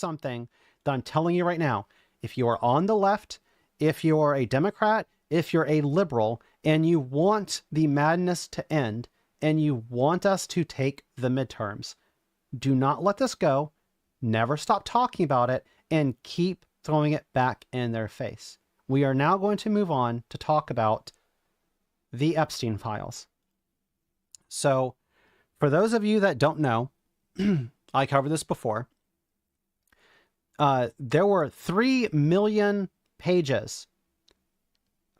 something that I'm telling you right now. If you are on the left, if you're a Democrat, if you're a liberal, and you want the madness to end, and you want us to take the midterms, do not let this go. Never stop talking about it, and keep throwing it back in their face. We are now going to move on to talk about the Epstein Files. So, for those of you that don't know, I covered this before. There were 3 million pages.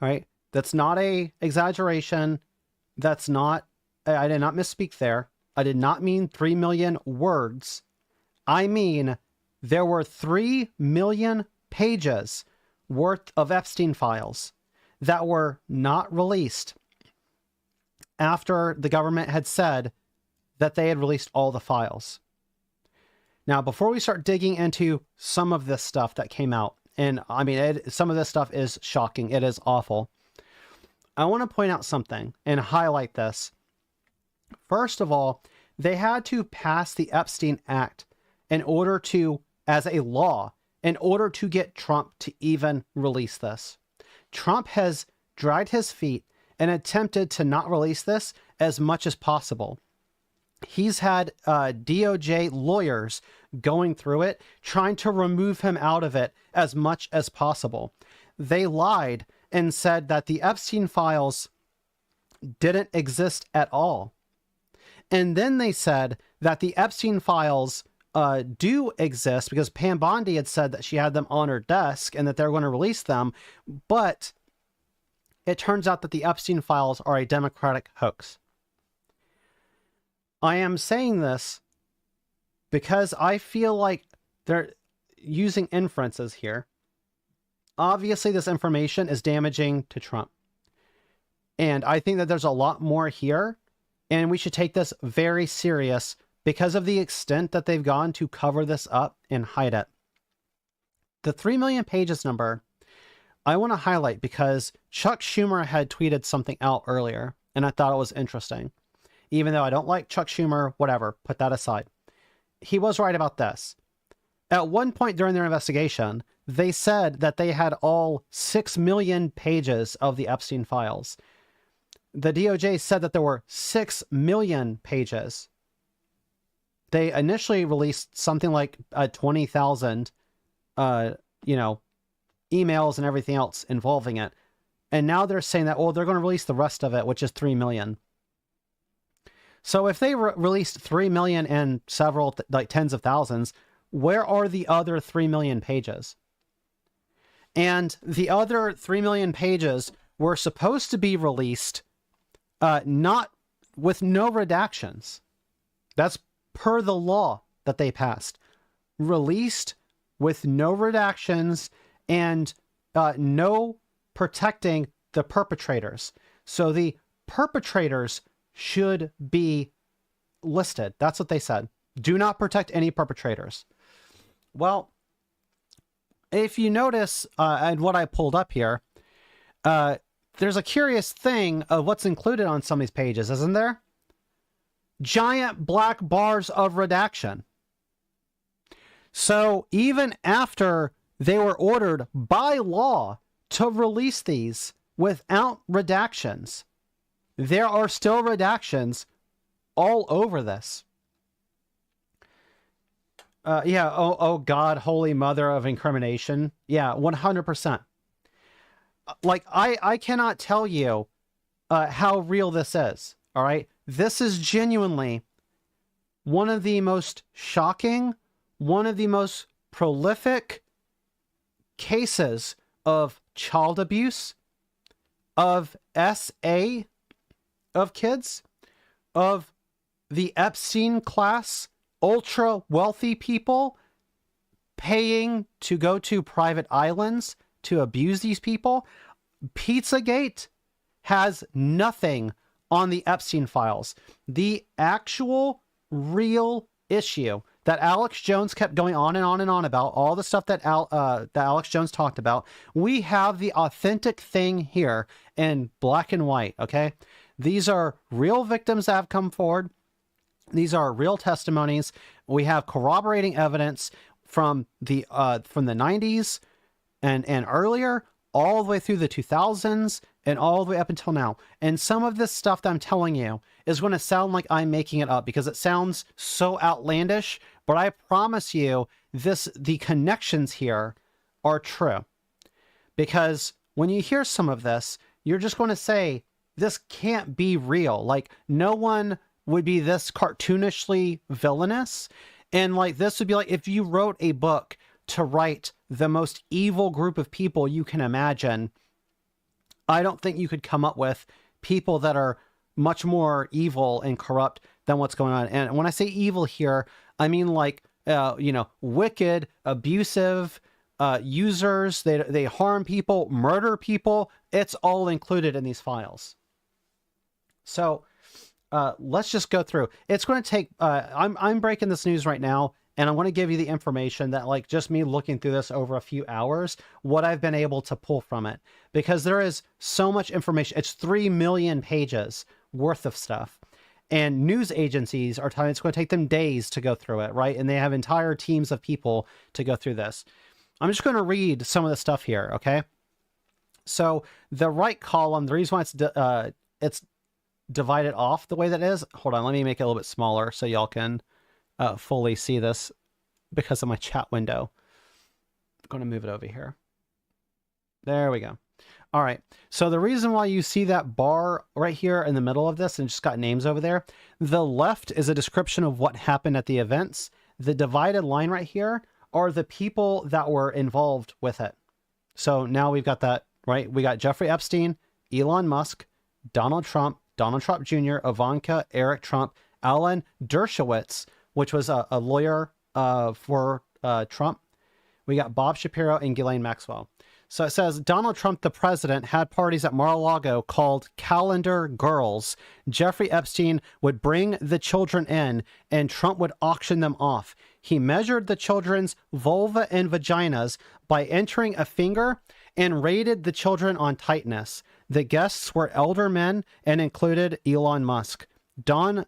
All right? That's not a exaggeration. That's not, I did not misspeak there. I did not mean 3 million words. I mean, there were 3 million pages worth of Epstein files that were not released after the government had said that they had released all the files. Now, before we start digging into some of this stuff that came out, and I mean, some of this stuff is shocking. It is awful. I want to point out something and highlight this. First of all, they had to pass the Epstein Act in order to, as a law, in order to get Trump to even release this. Trump has dragged his feet and attempted to not release this as much as possible. He's had DOJ lawyers going through it, trying to remove him out of it as much as possible. They lied and said that the Epstein files didn't exist at all. And then they said that the Epstein files do exist because Pam Bondi had said that she had them on her desk and that they're going to release them. But it turns out that the Epstein files are a Democratic hoax. I am saying this because I feel like they're using inferences here. Obviously, this information is damaging to Trump. And I think that there's a lot more here, and we should take this very serious because of the extent that they've gone to cover this up and hide it. The 3 million pages number, I want to highlight because Chuck Schumer had tweeted something out earlier, and I thought it was interesting. Even though I don't like Chuck Schumer, whatever, put that aside. He was right about this. At one point during their investigation, they said that they had all 6 million pages of the Epstein files. The DOJ said that there were 6 million pages. They initially released something like 20,000, emails and everything else involving it. And now they're saying that, well, they're going to release the rest of it, which is 3 million. So if they released 3 million and several, tens of thousands, where are the other 3 million pages? And the other 3 million pages were supposed to be released not with no redactions. That's per the law that they passed. Released with no redactions and no protecting the perpetrators. So the perpetrators should be listed. That's what they said. Do not protect any perpetrators. Well, if you notice, and what I pulled up here, there's a curious thing of what's included on some of these pages, isn't there? Giant black bars of redaction. So even after they were ordered by law to release these without redactions, there are still redactions all over this. Oh God, holy mother of incrimination. Yeah, 100%. Like, I cannot tell you how real this is, all right? This is genuinely one of the most shocking, one of the most prolific cases of child abuse, of SA, of kids, of the Epstein class, ultra wealthy people paying to go to private islands to abuse these people. Pizzagate has nothing on the Epstein files. The actual real issue that Alex Jones kept going on and on and on about, all the stuff that Alex Jones talked about, we have the authentic thing here in black and white, okay? These are real victims that have come forward. These are real testimonies. We have corroborating evidence from the 90s and earlier, all the way through the 2000s, and all the way up until now. And some of this stuff that I'm telling you is going to sound like I'm making it up because it sounds so outlandish, but I promise you the connections here are true. Because when you hear some of this, you're just going to say, this can't be real. Like, no one would be this cartoonishly villainous. And like, this would be like if you wrote a book to write the most evil group of people you can imagine. I don't think you could come up with people that are much more evil and corrupt than what's going on. And when I say evil here, I mean like, wicked, abusive, users, they harm people, murder people. It's all included in these files. So let's just go through. It's going to take, I'm breaking this news right now, and I'm going to give you the information that, like, just me looking through this over a few hours, what I've been able to pull from it, because there is so much information. It's 3 million pages worth of stuff. And news agencies are telling it's going to take them days to go through it, right? And they have entire teams of people to go through this. I'm just going to read some of the stuff here, okay? So the right column, the reason why it's divided off the way that is, hold on, let me make it a little bit smaller so y'all can fully see this because of my chat window. I'm going to move it over here. There we go. All right. So the reason why you see that bar right here in the middle of this and just got names over there, the left is a description of what happened at the events. The divided line right here are the people that were involved with it. So now we've got that, right? We got Jeffrey Epstein, Elon Musk, Donald Trump Jr., Ivanka, Eric Trump, Alan Dershowitz, which was a lawyer for Trump. We got Bob Shapiro and Ghislaine Maxwell. So it says, Donald Trump, the president, had parties at Mar-a-Lago called Calendar Girls. Jeffrey Epstein would bring the children in, and Trump would auction them off. He measured the children's vulva and vaginas by entering a finger and rated the children on tightness. The guests were elder men and included Elon Musk. Don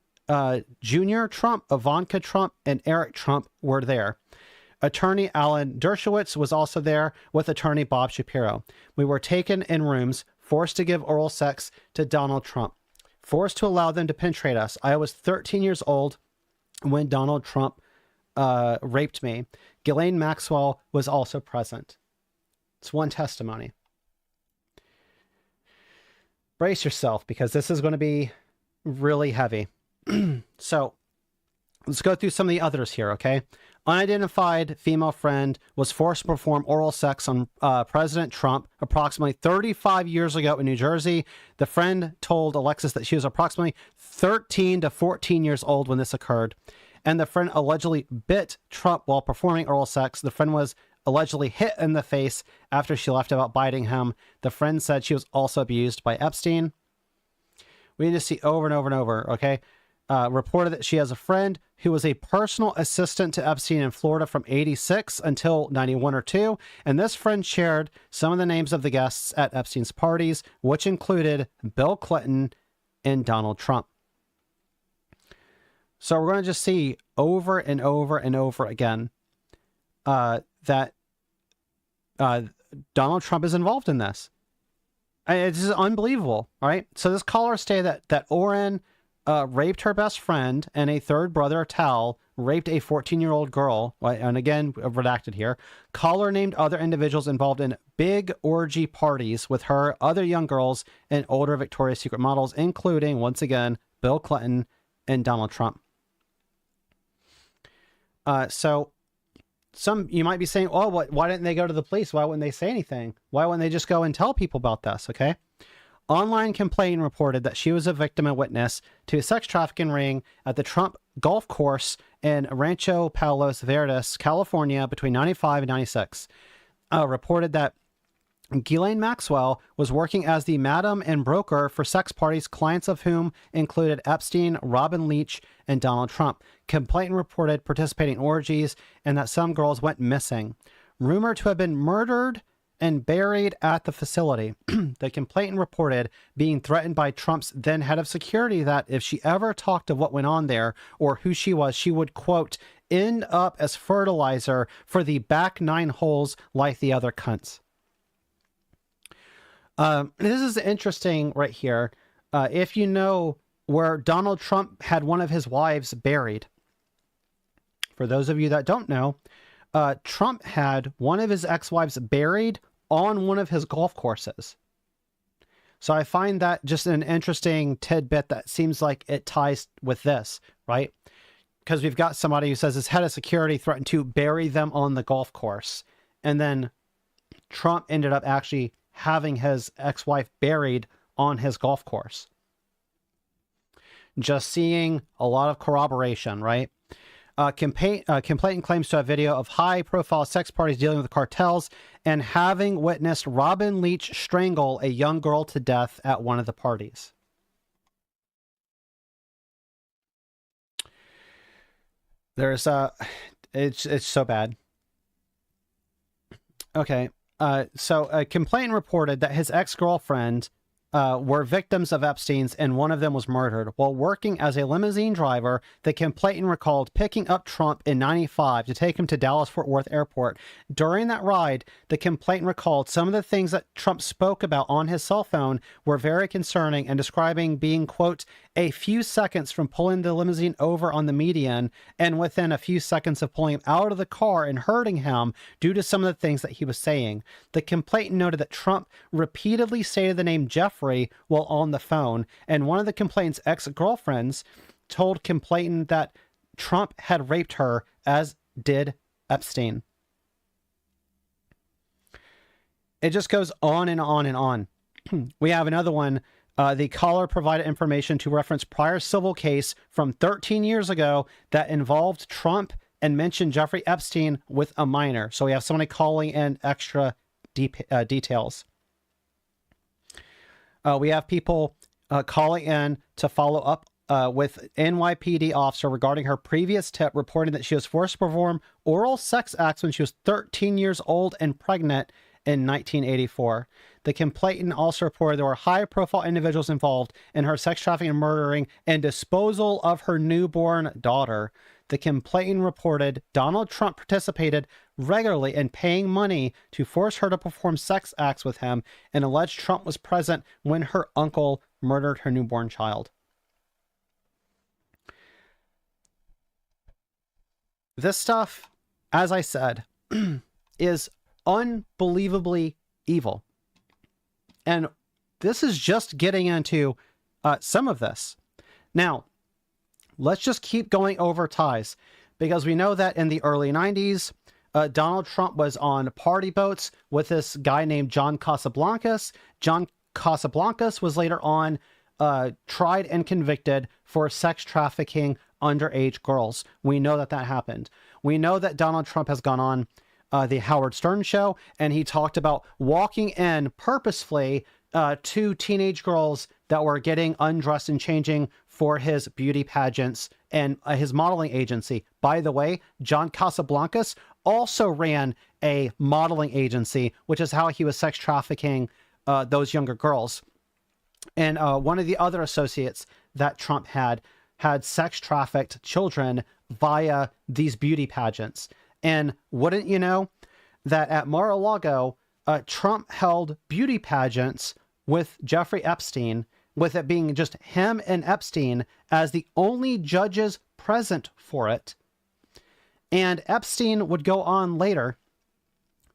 Jr. Trump, Ivanka Trump, and Eric Trump were there. Attorney Alan Dershowitz was also there with attorney Bob Shapiro. We were taken in rooms, forced to give oral sex to Donald Trump, forced to allow them to penetrate us. I was 13 years old when Donald Trump raped me. Ghislaine Maxwell was also present. It's one testimony. Brace yourself, because this is going to be really heavy. So let's go through some of the others here, okay? Unidentified female friend was forced to perform oral sex on President Trump approximately 35 years ago in New Jersey. The friend told Alexis that she was approximately 13 to 14 years old when this occurred. And the friend allegedly bit Trump while performing oral sex. The friend was allegedly hit in the face after she left about biting him. The friend said she was also abused by Epstein. We need to see over and over and over, okay? Reported that she has a friend who was a personal assistant to Epstein in Florida from 86 until 91 or 2. And this friend shared some of the names of the guests at Epstein's parties, which included Bill Clinton and Donald Trump. So we're going to just see over and over and over again that Donald Trump is involved in this. It's just unbelievable, all right? So this caller stated that Oren raped her best friend, and a third brother, Tal, raped a 14-year-old girl, and again, redacted here. Caller named other individuals involved in big orgy parties with her, other young girls, and older Victoria's Secret models, including, once again, Bill Clinton and Donald Trump. So you might be saying, oh, why didn't they go to the police? Why wouldn't they say anything? Why wouldn't they just go and tell people about this? Okay. Online complaint reported that she was a victim and witness to a sex trafficking ring at the Trump golf course in Rancho Palos Verdes, California, between 95 and 96. Reported that Ghislaine Maxwell was working as the madam and broker for sex parties, clients of whom included Epstein, Robin Leach, and Donald Trump. Complainant reported participating in orgies and that some girls went missing. Rumored to have been murdered and buried at the facility. The complainant reported being threatened by Trump's then head of security that if she ever talked of what went on there or who she was, she would, quote, end up as fertilizer for the back 9 holes like the other cunts. This is interesting right here. If you know where Donald Trump had one of his wives buried, for those of you that don't know, Trump had one of his ex-wives buried on one of his golf courses. So I find that just an interesting tidbit that seems like it ties with this, right? Because we've got somebody who says his head of security threatened to bury them on the golf course. And then Trump ended up actually having his ex-wife buried on his golf course. Just seeing a lot of corroboration, right? Complainant claims to have video of high-profile sex parties dealing with cartels and having witnessed Robin Leach strangle a young girl to death at one of the parties. There's it's so bad. Okay, so a complainant reported that his ex-girlfriend were victims of Epstein's, and one of them was murdered. While working as a limousine driver, the complainant recalled picking up Trump in '95 to take him to Dallas-Fort Worth Airport. During that ride, the complainant recalled some of the things that Trump spoke about on his cell phone were very concerning, and describing being, quote, a few seconds from pulling the limousine over on the median and within a few seconds of pulling him out of the car and hurting him due to some of the things that he was saying. The complainant noted that Trump repeatedly stated the name Jeffrey while on the phone, and one of the complainant's ex-girlfriends told complainant that Trump had raped her, as did Epstein. It just goes on and on and on. We have another one. The caller provided information to reference prior civil case from 13 years ago that involved Trump and mentioned Jeffrey Epstein with a minor. So we have somebody calling in extra details. We have people calling in to follow up with NYPD officer regarding her previous tip reporting that she was forced to perform oral sex acts when she was 13 years old and pregnant in 1984. The complainant also reported there were high-profile individuals involved in her sex trafficking and murdering and disposal of her newborn daughter. The complainant reported Donald Trump participated regularly in paying money to force her to perform sex acts with him, and alleged Trump was present when her uncle murdered her newborn child. This stuff, as I said, is unbelievably evil. And this is just getting into some of this. Now, let's just keep going over ties, because we know that in the early 90s, Donald Trump was on party boats with this guy named John Casablancas. John Casablancas was later on tried and convicted for sex trafficking underage girls. We know that that happened. We know that Donald Trump has gone on the Howard Stern show, and he talked about walking in purposefully to teenage girls that were getting undressed and changing for his beauty pageants and his modeling agency. By the way, John Casablancas also ran a modeling agency, which is how he was sex trafficking those younger girls. And one of the other associates that Trump had sex trafficked children via these beauty pageants. And wouldn't you know that at Mar-a-Lago, Trump held beauty pageants with Jeffrey Epstein, with it being just him and Epstein as the only judges present for it. And Epstein would go on later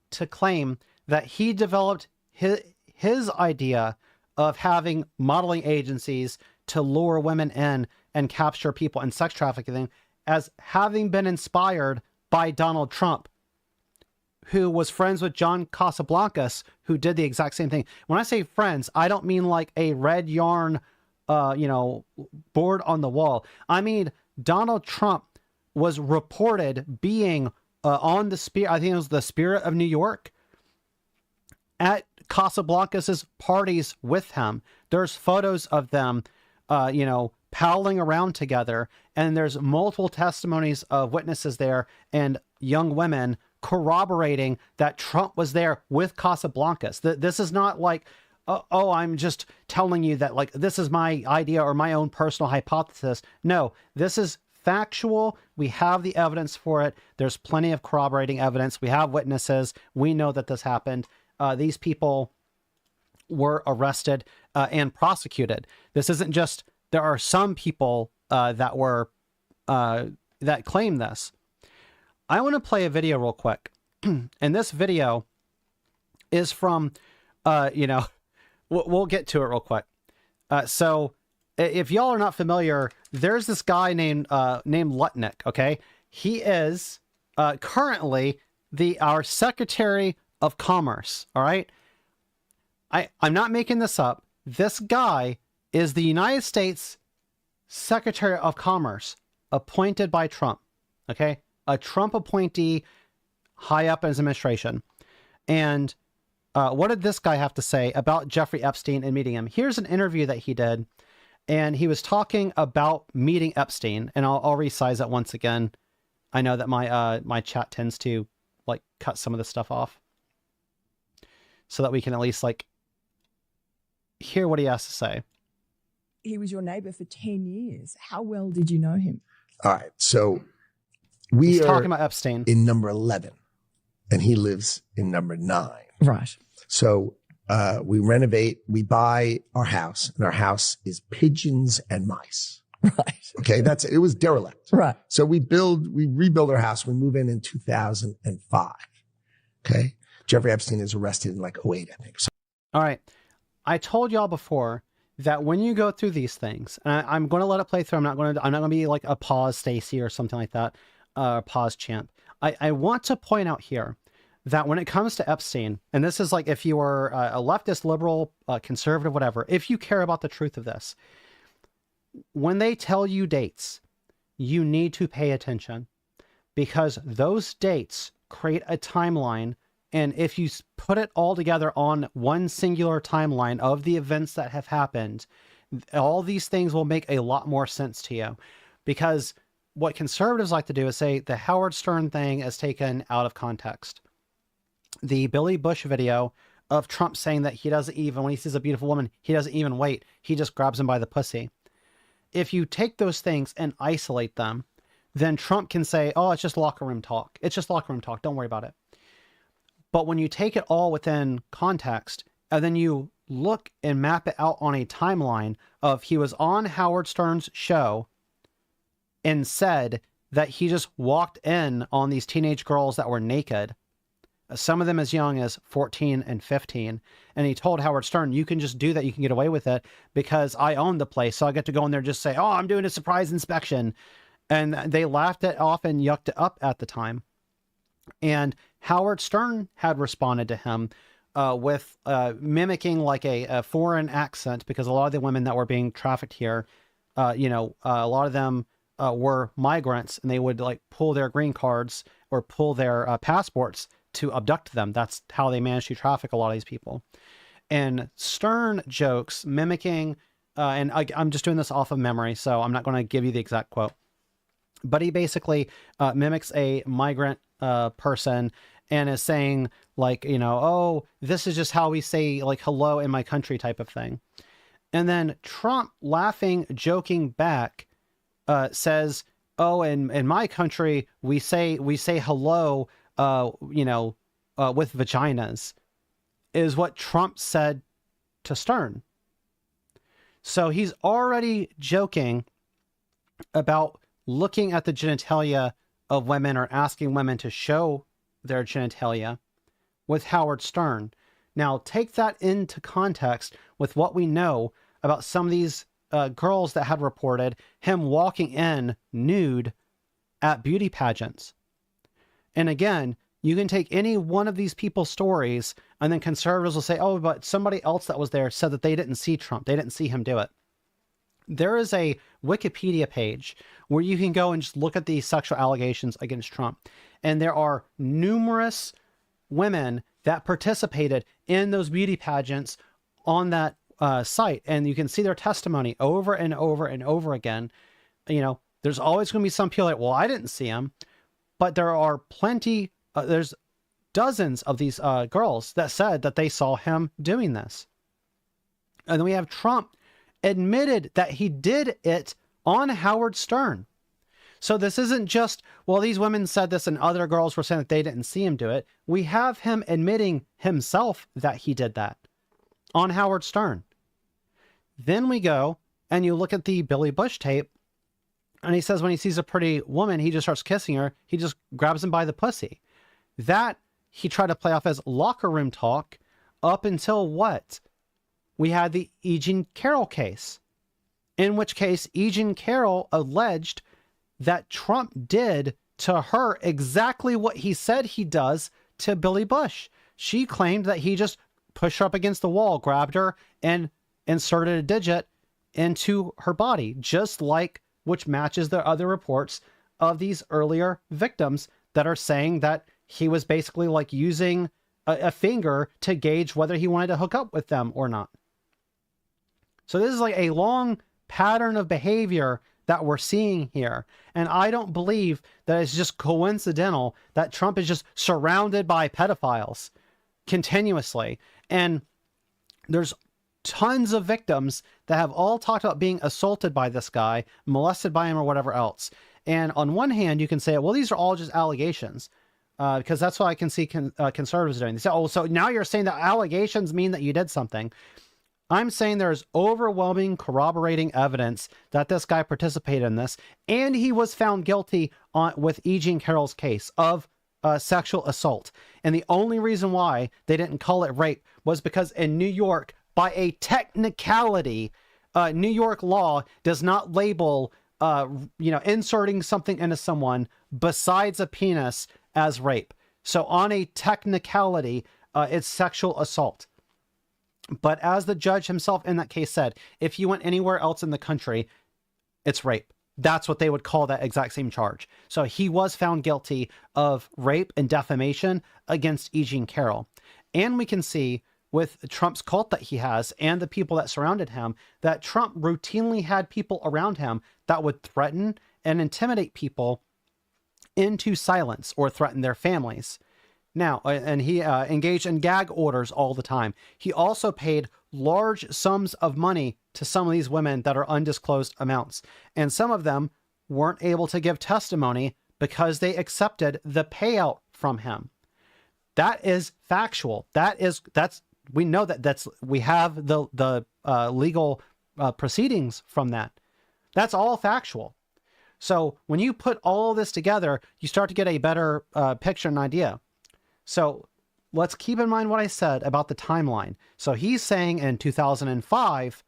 to claim that he developed his idea of having modeling agencies to lure women in and capture people in sex trafficking as having been inspired by Donald Trump, who was friends with John Casablancas, who did the exact same thing. When I say friends, I don't mean like a red yarn, board on the wall. I mean, Donald Trump was reported being on the Spirit, I think it was the Spirit of New York, at Casablancas's parties with him. There's photos of them, palling around together, and there's multiple testimonies of witnesses there and young women corroborating that Trump was there with Casablancas. This is not like, oh, I'm just telling you that like this is my idea or my own personal hypothesis. No, this is factual. We have the evidence for it. There's plenty of corroborating evidence. We have witnesses. We know that this happened. These people were arrested and prosecuted. This isn't just, there are some people that claim this. I want to play a video real quick. And this video is from, we'll get to it real quick. So if y'all are not familiar, there's this guy named Lutnick. Okay. He is currently our Secretary of Commerce. All right. I'm not making this up. This guy is the United States Secretary of Commerce appointed by Trump. Okay. A Trump appointee high up in his administration. And what did this guy have to say about Jeffrey Epstein and meeting him? Here's an interview that he did. And he was talking about meeting Epstein. And I'll resize it once again. I know that my chat tends to like cut some of this stuff off, so that we can at least like hear what he has to say. He was your neighbor for 10 years. How well did you know him? All right. So He's talking about Epstein in number 11 and he lives in number 9. Right. So we renovate, we buy our house, and our house is pigeons and mice. Right. Okay. It was derelict. Right. So we rebuild our house. We move in 2005. Okay. Jeffrey Epstein is arrested in like 2008, I think. So All right. I told y'all before that when you go through these things, and I'm going to let it play through. I'm not going to be like a pause Stacy or something like that. Pause champ. I want to point out here that when it comes to Epstein, and this is like, if you are a leftist, liberal, conservative, whatever, if you care about the truth of this, when they tell you dates, you need to pay attention, because those dates create a timeline. And if you put it all together on one singular timeline of the events that have happened, all these things will make a lot more sense to you. Because what conservatives like to do is say the Howard Stern thing is taken out of context. The Billy Bush video of Trump saying that he doesn't even, when he sees a beautiful woman, he doesn't even wait. He just grabs him by the pussy. If you take those things and isolate them, then Trump can say, oh, it's just locker room talk. It's just locker room talk. Don't worry about it. But when you take it all within context, and then you look and map it out on a timeline of he was on Howard Stern's show and said that he just walked in on these teenage girls that were naked, some of them as young as 14 and 15. And he told Howard Stern, you can just do that. You can get away with it because I own the place. So I get to go in there and just say, oh, I'm doing a surprise inspection. And they laughed it off and yucked it up at the time. And Howard Stern had responded to him with mimicking like a foreign accent, because a lot of the women that were being trafficked here, a lot of them were migrants, and they would like pull their green cards or pull their passports to abduct them. That's how they managed to traffic a lot of these people. And Stern jokes mimicking, and I'm just doing this off of memory, so I'm not going to give you the exact quote, but he basically mimics a migrant person and is saying like, oh, this is just how we say like hello in my country type of thing. And then Trump, laughing, joking back, says, oh, in my country, we say hello, with vaginas, is what Trump said to Stern. So he's already joking about looking at the genitalia of women or asking women to show their genitalia with Howard Stern. Now take that into context with what we know about some of these girls that had reported him walking in nude at beauty pageants. And again, you can take any one of these people's stories, and then conservatives will say, oh, but somebody else that was there said that they didn't see Trump. They didn't see him do it. There is a Wikipedia page where you can go and just look at the sexual allegations against Trump. And there are numerous women that participated in those beauty pageants on that site. And you can see their testimony over and over and over again. There's always going to be some people like, well, I didn't see him. But there are plenty, there's dozens of these girls that said that they saw him doing this. And then we have Trump admitted that he did it on Howard Stern. So this isn't just, well, these women said this and other girls were saying that they didn't see him do it. We have him admitting himself that he did that on Howard Stern. Then we go and you look at the Billy Bush tape, and he says when he sees a pretty woman, he just starts kissing her. He just grabs him by the pussy. That he tried to play off as locker room talk up until what? We had the E. Jean Carroll case, in which case E. Jean Carroll alleged that Trump did to her exactly what he said he does to Billy Bush. She claimed that he just pushed her up against the wall, grabbed her, and inserted a digit into her body, just like, which matches the other reports of these earlier victims that are saying that he was basically like using a finger to gauge whether he wanted to hook up with them or not. So this is like a long pattern of behavior that we're seeing here. And I don't believe that it's just coincidental that Trump is just surrounded by pedophiles continuously. And there's tons of victims that have all talked about being assaulted by this guy, molested by him, or whatever else. And on one hand, you can say, well, these are all just allegations, because that's what I can see conservatives doing. They say, oh, so now you're saying that allegations mean that you did something. I'm saying there's overwhelming corroborating evidence that this guy participated in this, and he was found guilty with E. Jean Carroll's case of sexual assault. And the only reason why they didn't call it rape was because in New York, by a technicality, New York law does not label, inserting something into someone besides a penis as rape. So on a technicality, it's sexual assault. But as the judge himself in that case said, if you went anywhere else in the country, it's rape. That's what they would call that exact same charge. So he was found guilty of rape and defamation against E. Jean Carroll. And we can see with Trump's cult that he has and the people that surrounded him, that Trump routinely had people around him that would threaten and intimidate people into silence or threaten their families. Now, and he engaged in gag orders all the time. He also paid large sums of money to some of these women that are undisclosed amounts. And some of them weren't able to give testimony because they accepted the payout from him. That is factual. We know we have the legal proceedings from that. That's all factual. So when you put all this together, you start to get a better picture and idea. So let's keep in mind what I said about the timeline. So he's saying in 2005,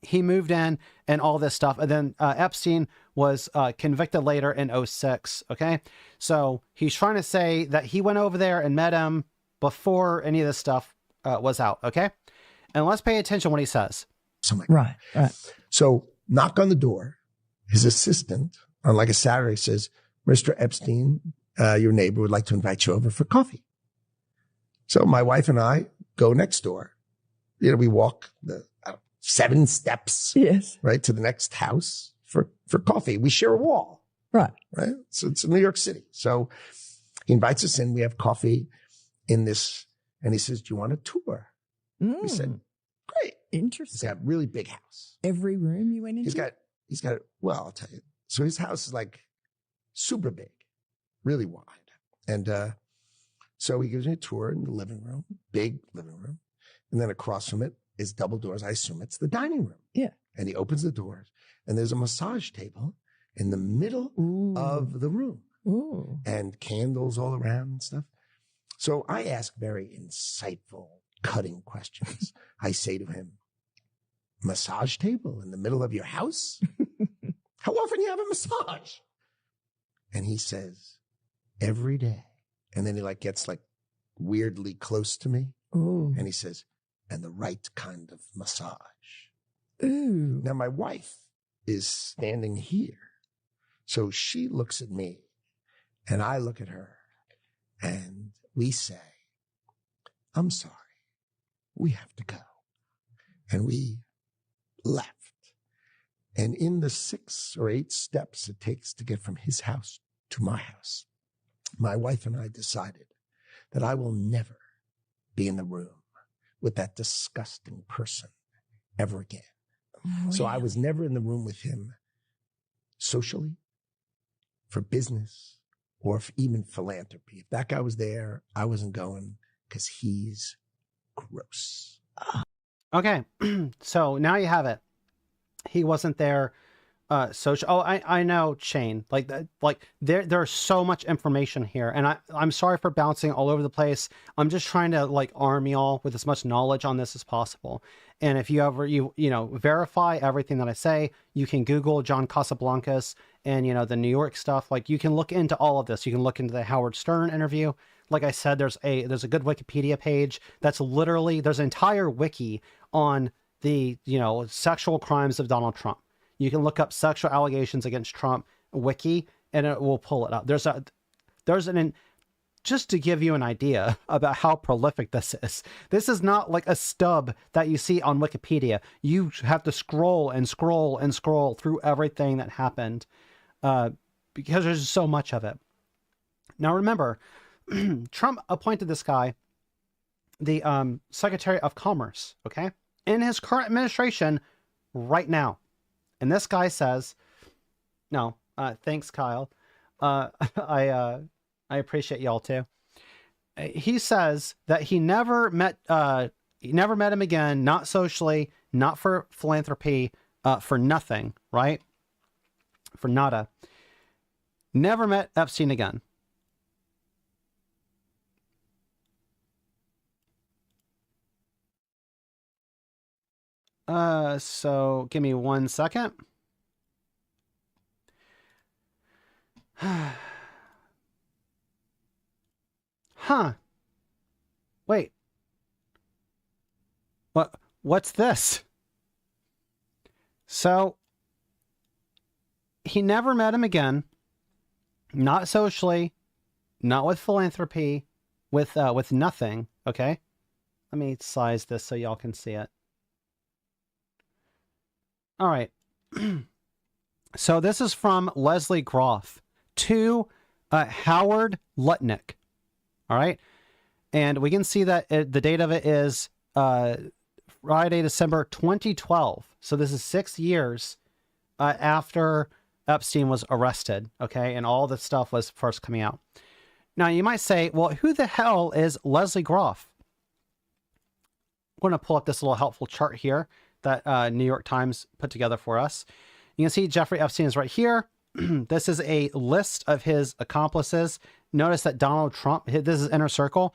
he moved in and all this stuff. And then Epstein was convicted later in 2006. Okay. So he's trying to say that he went over there and met him before any of this stuff was out. Okay. And let's pay attention to what he says. Right. So knock on the door. His assistant on like a Saturday says, Mr. Epstein, your neighbor would like to invite you over for coffee. So my wife and I go next door. We walk the 7 steps, Yes, right, to the next house for coffee. We share a wall, right. So it's in New York City. So he invites us in. We have coffee in this, and he says, "Do you want a tour?" We said, "Great." He's Interesting. got a really big house. Every room you went into? He's got. Well, I'll tell you. So his house is like super big, really wide, and so he gives me a tour in the living room, big living room, and then across from it is double doors. I assume it's the dining room. Yeah. And he opens the doors, and there's a massage table in the middle of the room, and candles all around and stuff. So I ask very insightful, cutting questions. I say to him, "Massage table in the middle of your house? How often do you have a massage?" And he says, "Every day." And then he gets weirdly close to me. Ooh. And he says, "And the right kind of massage." Ooh. Now my wife is standing here. So she looks at me and I look at her and we say, "I'm sorry, we have to go." And we left. And in the 6 or 8 steps it takes to get from his house to my house, my wife and I decided that I will never be in the room with that disgusting person ever again. Really? So I was never in the room with him socially. for business or even philanthropy. If that guy was there, I wasn't going because he's gross. Okay, so now you have it. He wasn't there. Social. Oh, I know, Shane. Like that. Like there's so much information here, and I'm sorry for bouncing all over the place. I'm just trying to like arm y'all with as much knowledge on this as possible. And if you ever you know verify everything that I say, you can Google John Casablancas and the New York stuff. Like you can look into all of this. You can look into the Howard Stern interview. Like I said, there's a good Wikipedia page that's literally there's an entire wiki on the sexual crimes of Donald Trump. You can look up sexual allegations against Trump wiki and it will pull it up. Just to give you an idea about how prolific this is. This is not like a stub that you see on Wikipedia. You have to scroll and scroll and scroll through everything that happened because there's so much of it. Now remember, Trump appointed this guy the Secretary of Commerce, okay? In his current administration right now. And this guy says, no, thanks, Kyle. I appreciate y'all too. He says that he never met him again, not socially, not for philanthropy, for nothing, right? For nada. Never met Epstein again. So give me 1 second. Huh. Wait. What's this? So he never met him again. Not socially, not with philanthropy, with nothing, okay? Let me size this so y'all can see it. All right. So this is from Leslie Groff to Howard Lutnick. All right. And we can see that the date of it is Friday, December 2012. So this is 6 years after Epstein was arrested. Okay. And all this stuff was first coming out. Now you might say, well, who the hell is Leslie Groff? I'm going to pull up this little helpful chart here that New York Times put together for us. You can see Jeffrey Epstein is right here. This is a list of his accomplices. Notice that Donald Trump, this is inner circle.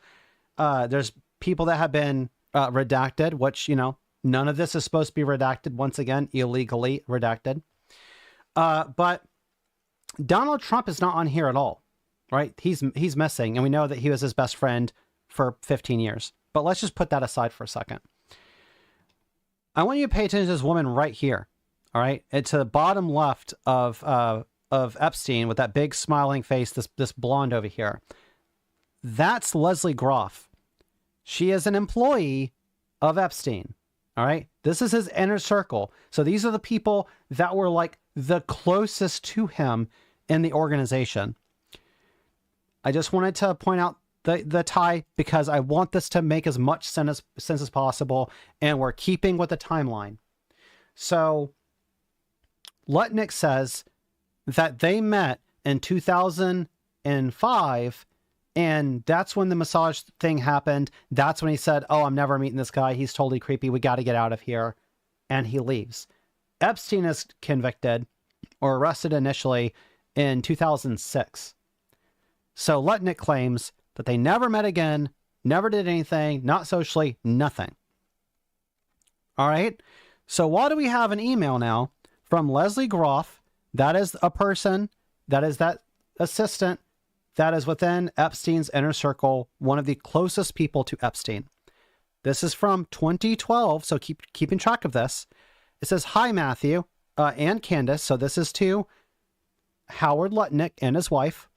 There's people that have been redacted, which, none of this is supposed to be redacted. Once again, illegally redacted. But Donald Trump is not on here at all, right? He's missing. And we know that he was his best friend for 15 years. But let's just put that aside for a second. I want you to pay attention to this woman right here. All right. And to the bottom left of Epstein with that big smiling face, this blonde over here. That's Leslie Groff. She is an employee of Epstein. All right. This is his inner circle. So these are the people that were like the closest to him in the organization. I just wanted to point out the tie because I want this to make as much sense as possible, and we're keeping with the timeline. So Lutnick says that they met in 2005, and that's when the massage thing happened. That's when he said, oh, I'm never meeting this guy. He's totally creepy. We got to get out of here. And he leaves. Epstein is convicted or arrested initially in 2006. So Lutnick claims that they never met again, never did anything, not socially, nothing. All right. So why do we have an email now from Leslie Groff? That is a person, that is that assistant, that is within Epstein's inner circle, one of the closest people to Epstein. This is from 2012, so keeping track of this. It says, hi, Matthew and Candace. So this is to Howard Lutnick and his wife.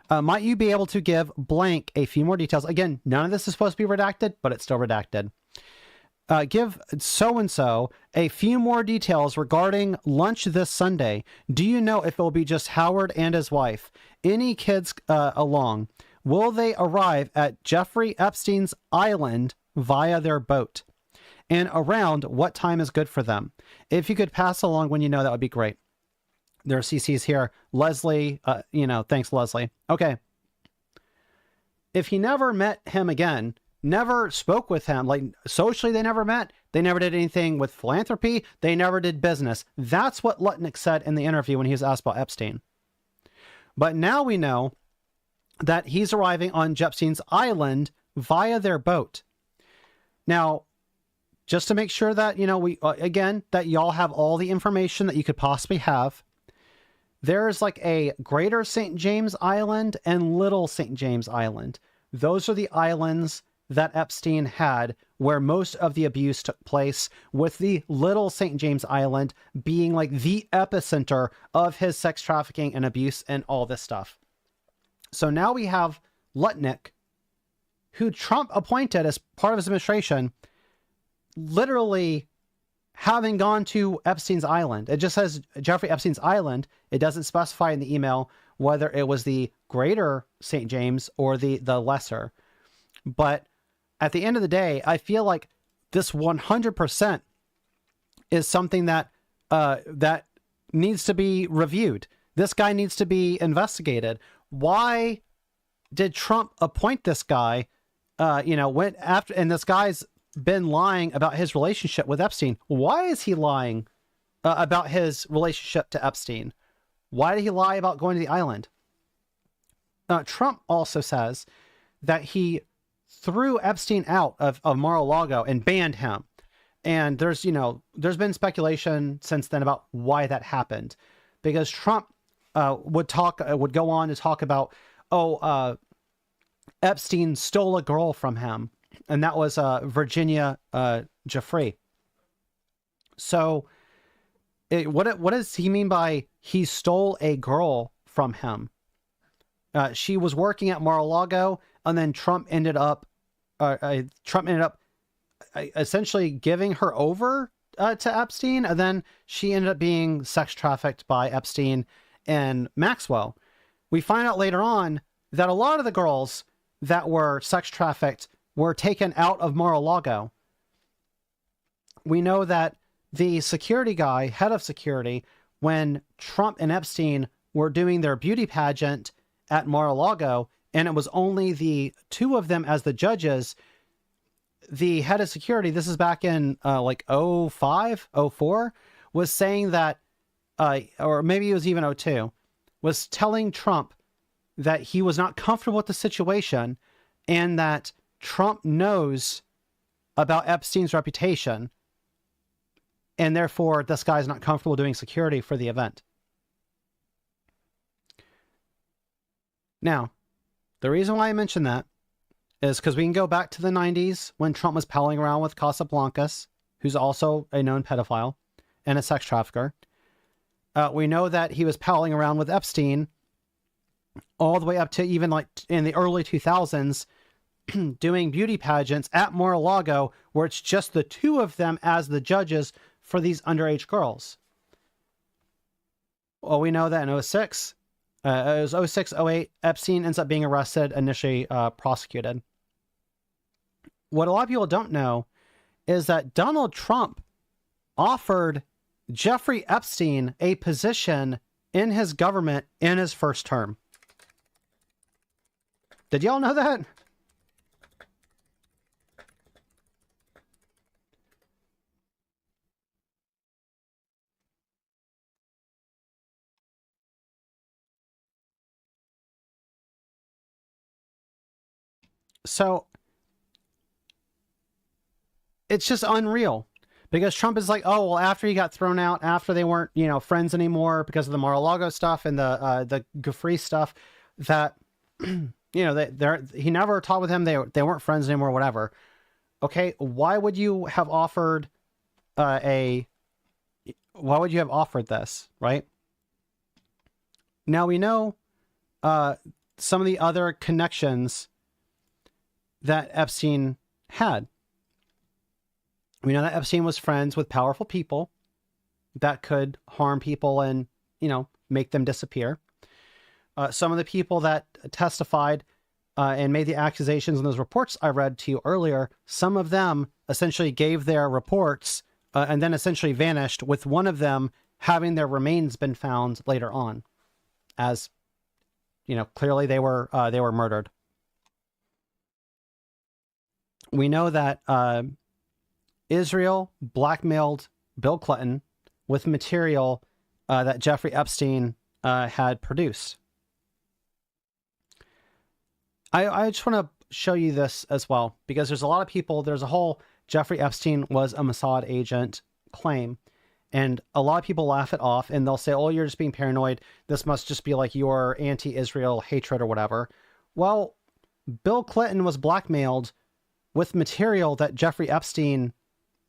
Might you be able to give blank a few more details? Again, none of this is supposed to be redacted, but it's still redacted. Give so-and-so a few more details regarding lunch this Sunday. Do you know if it will be just Howard and his wife? Any kids along? Will they arrive at Jeffrey Epstein's island via their boat? And around what time is good for them? If you could pass along when you know, that would be great. There are CCs here. Leslie, thanks, Leslie. Okay. If he never met him again, never spoke with him, like socially they never met, they never did anything with philanthropy, they never did business. That's what Lutnick said in the interview when he was asked about Epstein. But now we know that he's arriving on Epstein's island via their boat. Now, just to make sure that, that y'all have all the information that you could possibly have, there's like a Greater St. James Island and Little St. James Island. Those are the islands that Epstein had where most of the abuse took place, with the Little St. James Island being like the epicenter of his sex trafficking and abuse and all this stuff. So now we have Lutnick, who Trump appointed as part of his administration, literally having gone to Epstein's island. It just says Jeffrey Epstein's island. It doesn't specify in the email whether it was the Greater St. James or the lesser. But at the end of the day, I feel like this 100% is something that that needs to be reviewed. This guy needs to be investigated. Why did Trump appoint this guy? Went after, and this guy's been lying about his relationship with Epstein. Why is he lying about his relationship to Epstein? Why did he lie about going to the island? Trump also says that he threw Epstein out of Mar-a-Lago and banned him. And there's been speculation since then about why that happened, because Trump would go on to talk about, Epstein stole a girl from him, and that was Virginia Giuffre. So what does he mean by he stole a girl from him? She was working at Mar-a-Lago, and then Trump ended up essentially giving her over to Epstein, and then she ended up being sex trafficked by Epstein and Maxwell. We find out later on that a lot of the girls that were sex trafficked were taken out of Mar-a-Lago. We know that the security guy, head of security, when Trump and Epstein were doing their beauty pageant at Mar-a-Lago, and it was only the two of them as the judges, the head of security, this is back in 05, 04, was saying that, or maybe it was even 02, was telling Trump that he was not comfortable with the situation and that Trump knows about Epstein's reputation, and therefore this guy's not comfortable doing security for the event. Now, the reason why I mention that is because we can go back to the 90s when Trump was palling around with Casablancas, who's also a known pedophile and a sex trafficker. We know that he was palling around with Epstein all the way up to even like in the early 2000s, doing beauty pageants at Mar-a-Lago, where it's just the two of them as the judges for these underage girls. Well, we know that in 06, it was 06, 08, Epstein ends up being arrested, initially prosecuted. What a lot of people don't know is that Donald Trump offered Jeffrey Epstein a position in his government in his first term. Did y'all know that? So it's just unreal, because Trump is like, oh, well, after he got thrown out, after they weren't, friends anymore because of the Mar-a-Lago stuff and the Giuffre stuff, that, he never talked with him. They weren't friends anymore, whatever. Okay. Why would you have offered this, right? Now we know, some of the other connections that Epstein had. We know that Epstein was friends with powerful people that could harm people and, make them disappear. Some of the people that testified and made the accusations in those reports I read to you earlier, some of them essentially gave their reports and then essentially vanished, with one of them having their remains been found later on, as clearly they were murdered. We know that Israel blackmailed Bill Clinton with material that Jeffrey Epstein had produced. I just want to show you this as well, because there's a lot of people, there's a whole Jeffrey Epstein was a Mossad agent claim, and a lot of people laugh it off, and they'll say, oh, you're just being paranoid. This must just be like your anti-Israel hatred or whatever. Well, Bill Clinton was blackmailed with material that Jeffrey Epstein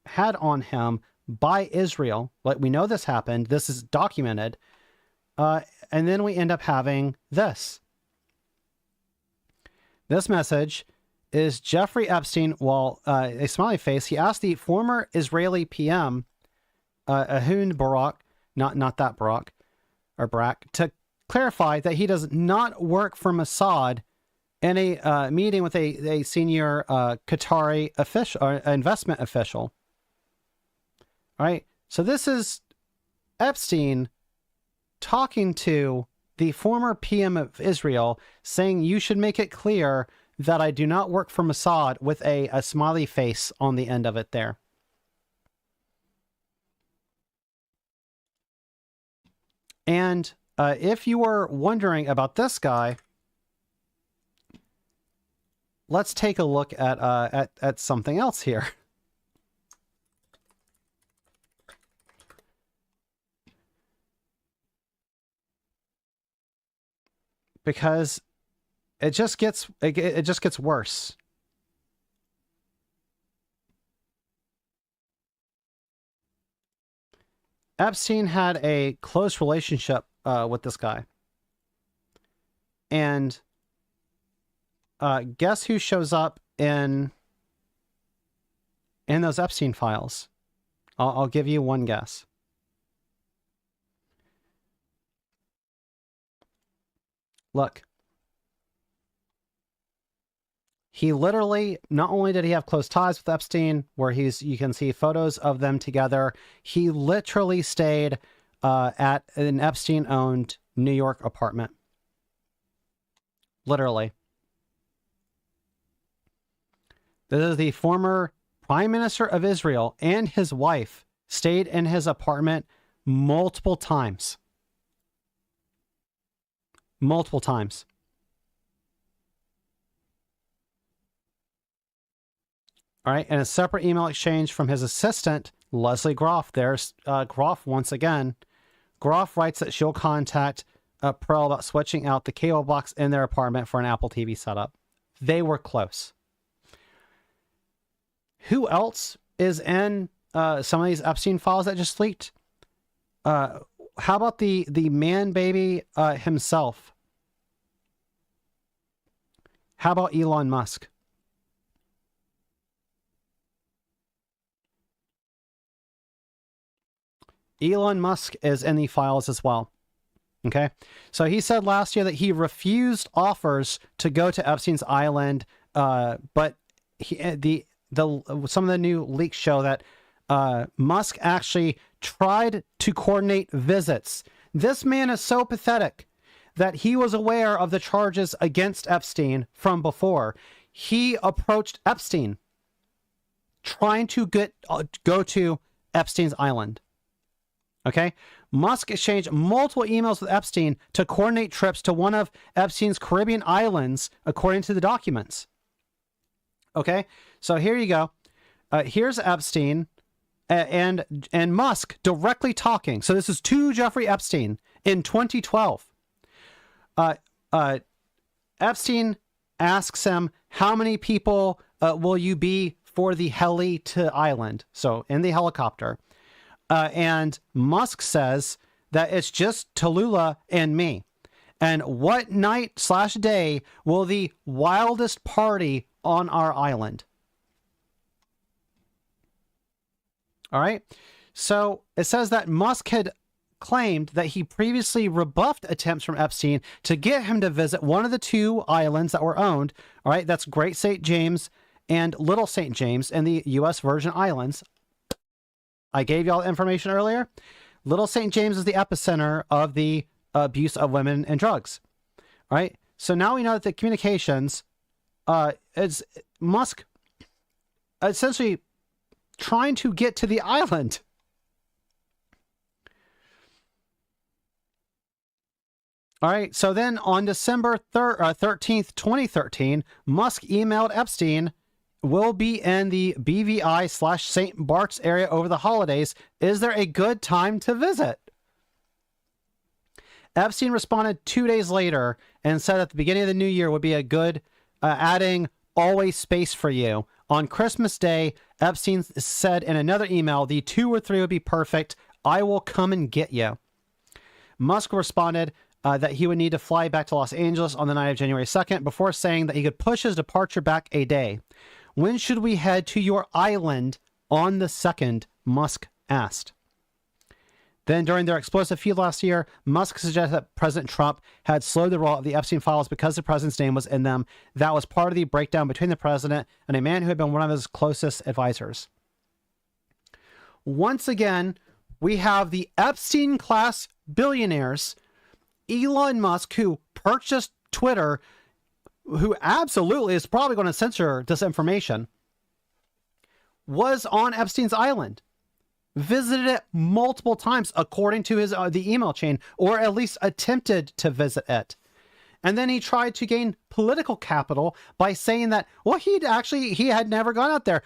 had on him by Israel. Like, we know this happened. This is documented. And then we end up having this. This message is Jeffrey Epstein, a smiley face. He asked the former Israeli PM, Ehud Barak, not that Barak, or Barak, to clarify that he does not work for Mossad in a meeting with a senior Qatari official, or investment official. All right, so this is Epstein talking to the former PM of Israel, saying you should make it clear that I do not work for Mossad, with a smiley face on the end of it there. And if you were wondering about this guy, let's take a look at something else here. Because it just gets worse. Epstein had a close relationship with this guy. And guess who shows up in those Epstein files? I'll give you one guess. Look. He literally, not only did he have close ties with Epstein, where you can see photos of them together, he literally stayed at an Epstein-owned New York apartment. Literally. This is the former Prime Minister of Israel, and his wife stayed in his apartment multiple times. Multiple times. All right, and a separate email exchange from his assistant, Leslie Groff. There's Groff once again. Groff writes that she'll contact Pearl about switching out the cable box in their apartment for an Apple TV setup. They were close. Who else is in some of these Epstein files that just leaked? How about the man baby himself? How about Elon Musk? Elon Musk is in the files as well. Okay, so he said last year that he refused offers to go to Epstein's island, but some of the new leaks show that Musk actually tried to coordinate visits. This man is so pathetic that he was aware of the charges against Epstein from before. He approached Epstein trying to go to Epstein's island. Okay? Musk exchanged multiple emails with Epstein to coordinate trips to one of Epstein's Caribbean islands, according to the documents. Okay? So here you go. Here's Epstein and Musk directly talking. So this is to Jeffrey Epstein in 2012. Epstein asks him, how many people will you be for the heli to island? So in the helicopter. And Musk says that it's just Tallulah and me. And what night/day will the wildest party on our island? All right. So it says that Musk had claimed that he previously rebuffed attempts from Epstein to get him to visit one of the two islands that were owned. All right. That's Great St. James and Little St. James in the U.S. Virgin Islands. I gave y'all information earlier. Little St. James is the epicenter of the abuse of women and drugs. All right. So now we know that the communications is Musk essentially trying to get to the island. All right. So then on December 13th, 2013, Musk emailed Epstein, will be in the BVI/St. Bart's area over the holidays. Is there a good time to visit? Epstein responded 2 days later and said at the beginning of the new year would be a good, adding always space for you. On Christmas Day, Epstein said in another email, the 2 or 3 would be perfect. I will come and get you. Musk responded that he would need to fly back to Los Angeles on the night of January 2nd before saying that he could push his departure back a day. When should we head to your island on the 2nd? Musk asked. Then during their explosive feud last year, Musk suggested that President Trump had slowed the rollout of the Epstein Files because the president's name was in them. That was part of the breakdown between the president and a man who had been one of his closest advisors. Once again, we have the Epstein class billionaires, Elon Musk, who purchased Twitter, who absolutely is probably going to censor disinformation, was on Epstein's island, visited it multiple times according to his the email chain, or at least attempted to visit it. And then he tried to gain political capital by saying that, well, he had never gone out there.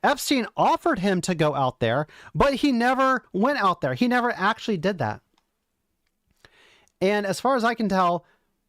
Epstein offered him to go out there, but he never went out there. He never actually did that. And as far as I can tell,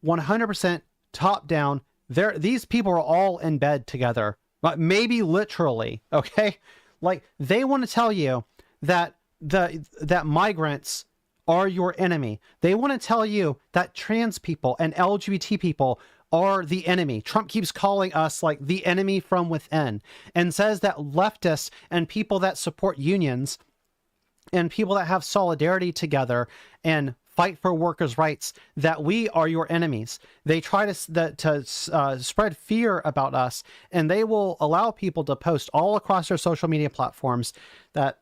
100% top down, these people are all in bed together, but maybe literally. Okay, like they want to tell you that that migrants are your enemy. They want to tell you that trans people and LGBT people are the enemy. Trump keeps calling us like the enemy from within, and says that leftists and people that support unions and people that have solidarity together and fight for workers' rights, that we are your enemies. They try to spread fear about us, and they will allow people to post all across their social media platforms that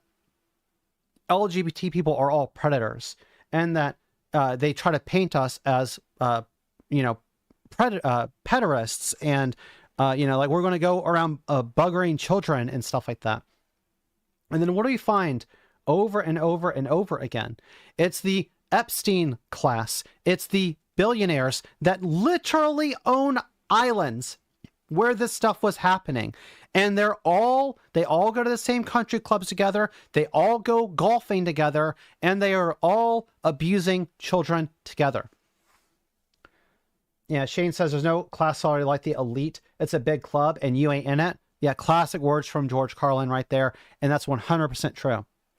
LGBT people are all predators, and that they try to paint us as, pederasts, and, like we're going to go around buggering children and stuff like that. And then what do we find over and over and over again? It's the Epstein class. It's the billionaires that literally own islands where this stuff was happening. And they all go to the same country clubs together. They all go golfing together, and they are all abusing children together. Yeah, Shane says there's no class solidarity like the elite. It's a big club and you ain't in it. Yeah, classic words from George Carlin right there. And that's 100% true.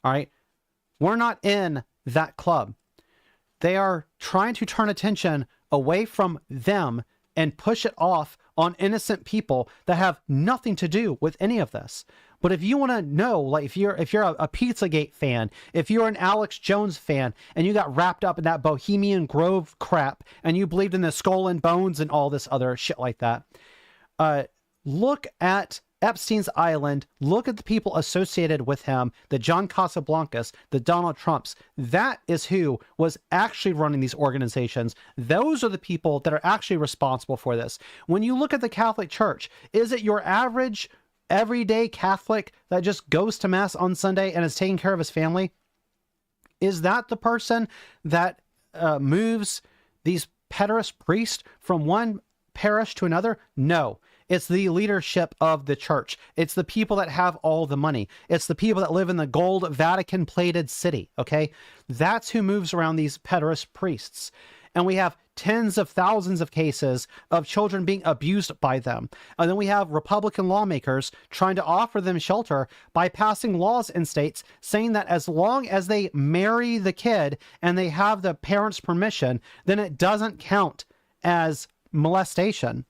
All right. We're not in that club. They are trying to turn attention away from them and push it off on innocent people that have nothing to do with any of this. But if you want to know, like if you're a Pizzagate fan, if you're an Alex Jones fan, and you got wrapped up in that Bohemian Grove crap, and you believed in the skull and bones and all this other shit like that, look at Epstein's island, look at the people associated with him, the John Casablancas, the Donald Trumps. That is who was actually running these organizations. Those are the people that are actually responsible for this. When you look at the Catholic Church, is it your average, everyday Catholic that just goes to Mass on Sunday and is taking care of his family? Is that the person that moves these pederast priests from one parish to another? No. It's the leadership of the church. It's the people that have all the money. It's the people that live in the gold Vatican-plated city, okay? That's who moves around these pederast priests. And we have tens of thousands of cases of children being abused by them. And then we have Republican lawmakers trying to offer them shelter by passing laws in states saying that as long as they marry the kid and they have the parents' permission, then it doesn't count as molestation.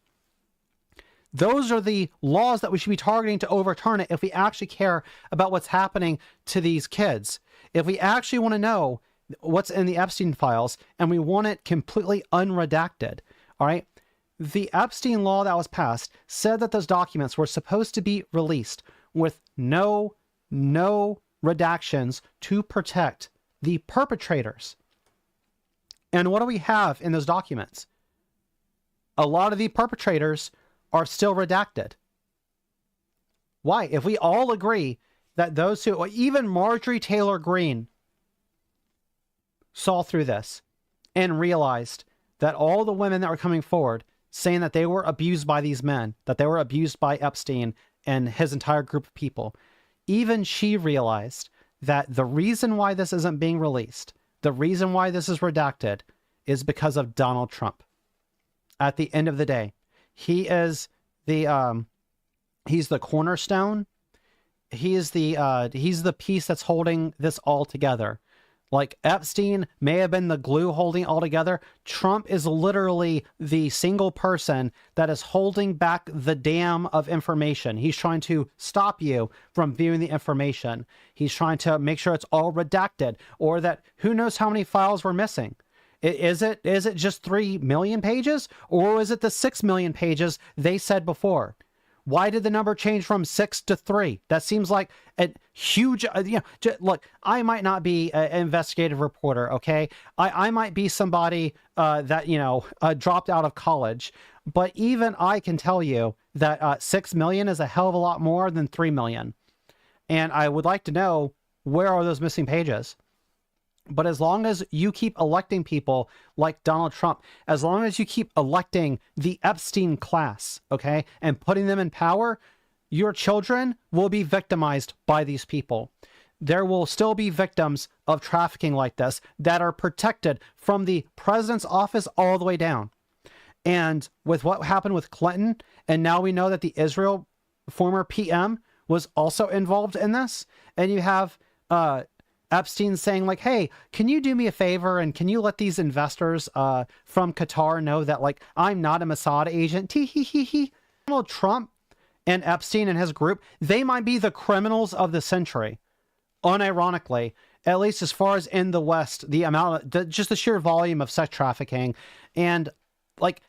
Those are the laws that we should be targeting to overturn it if we actually care about what's happening to these kids. If we actually want to know what's in the Epstein files and we want it completely unredacted, all right? The Epstein law that was passed said that those documents were supposed to be released with no redactions to protect the perpetrators. And what do we have in those documents? A lot of the perpetrators are still redacted. Why? If we all agree that those who, even Marjorie Taylor Greene, saw through this and realized that all the women that were coming forward saying that they were abused by these men, that they were abused by Epstein and his entire group of people, even she realized that the reason why this isn't being released, the reason why this is redacted, is because of Donald Trump. At the end of the day, he is the he's the cornerstone. He's the piece that's holding this all together. Like Epstein may have been the glue holding it all together. Trump is literally the single person that is holding back the dam of information. He's trying to stop you from viewing the information. He's trying to make sure it's all redacted, or that who knows how many files we're missing. Is it just 3 million pages, or is it the 6 million pages they said before? Why did the number change from 6 to 3? That seems like a huge, look, I might not be an investigative reporter, okay? I might be somebody that, dropped out of college, but even I can tell you that 6 million is a hell of a lot more than 3 million. And I would like to know, where are those missing pages? But as long as you keep electing people like Donald Trump, as long as you keep electing the Epstein class, okay, and putting them in power, your children will be victimized by these people. There will still be victims of trafficking like this that are protected from the president's office all the way down. And with what happened with Clinton, and now we know that the Israel former PM was also involved in this, and you have Epstein saying like, hey, can you do me a favor and can you let these investors from Qatar know that like I'm not a Mossad agent? Donald Trump and Epstein and his group, they might be the criminals of the century. Unironically, at least as far as in the West, the amount of just the sheer volume of sex trafficking and like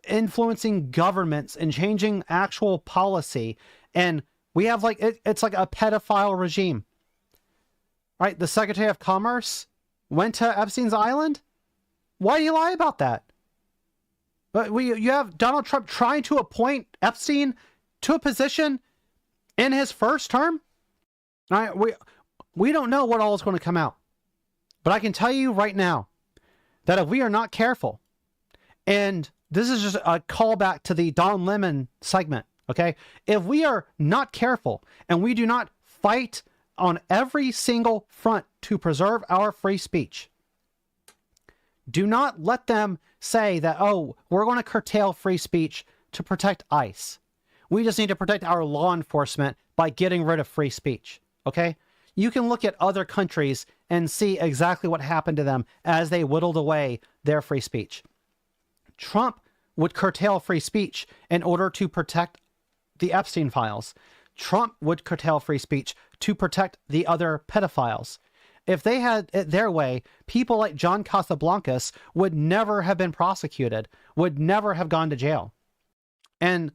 influencing governments and changing actual policy. And we have like it's like a pedophile regime. Right, the Secretary of Commerce went to Epstein's island? Why do you lie about that? But you have Donald Trump trying to appoint Epstein to a position in his first term? All right, we don't know what all is going to come out. But I can tell you right now that if we are not careful, and this is just a callback to the Don Lemon segment, okay? If we are not careful and we do not fight on every single front to preserve our free speech, do not let them say that, oh, we're going to curtail free speech to protect ICE. We just need to protect our law enforcement by getting rid of free speech, okay? You can look at other countries and see exactly what happened to them as they whittled away their free speech. Trump would curtail free speech in order to protect the Epstein Files. Trump would curtail free speech to protect the other pedophiles. If they had it their way, people like John Casablancas would never have been prosecuted, would never have gone to jail. And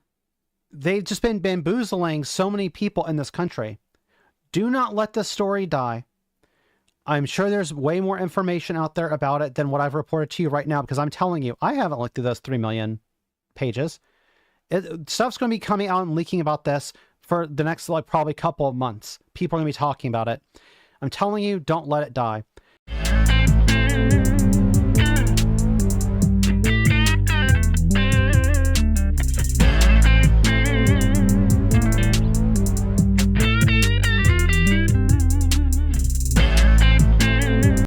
they've just been bamboozling so many people in this country. Do not let this story die. I'm sure there's way more information out there about it than what I've reported to you right now, because I'm telling you, I haven't looked through those 3 million pages. Stuff's going to be coming out and leaking about this for the next like probably couple of months. People are going to be talking about it. I'm telling you, don't let it die.